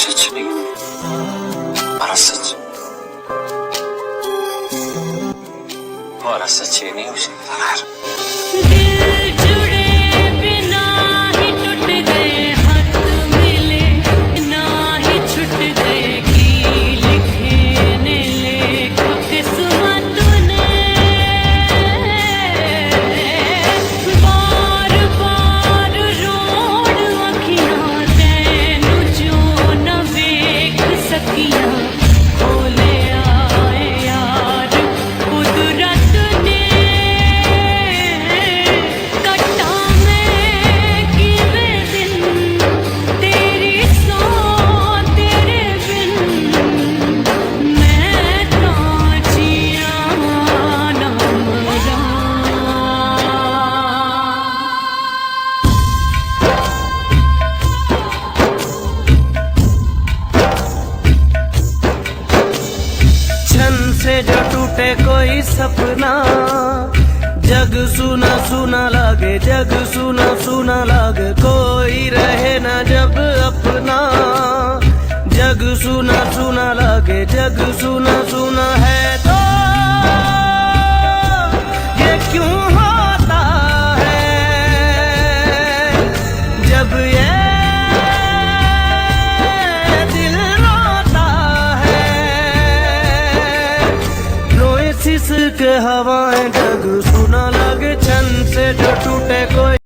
सच नहीं, हमारा सच हमारा सच ये नहीं हो सकता यार। दिल जुड़े बिना ही टूट गए, हाथ मिले ना ही छूट गए, की लिखे लेखक किस्मत ने बार बार रोड़ अखियां तैनू जो न वेख सकियां, खोले आए यार कुदरत ने कट्टा मैं किवे दिन तेरी सौ तेरे बिन मैं तां जिया ना मरा। छन से जो टूटे कोई सपना, जग सुना सुना लागे, जग सुना सुना लागे, कोई रहे ना जब अपना, जग सुना सुना लागे, जग सुना सुना है तो ये क्यों होता है जब ये दिल रोता है, रोए सिसके हवाएं, जग सुना लगे छन से जो टूटे कोई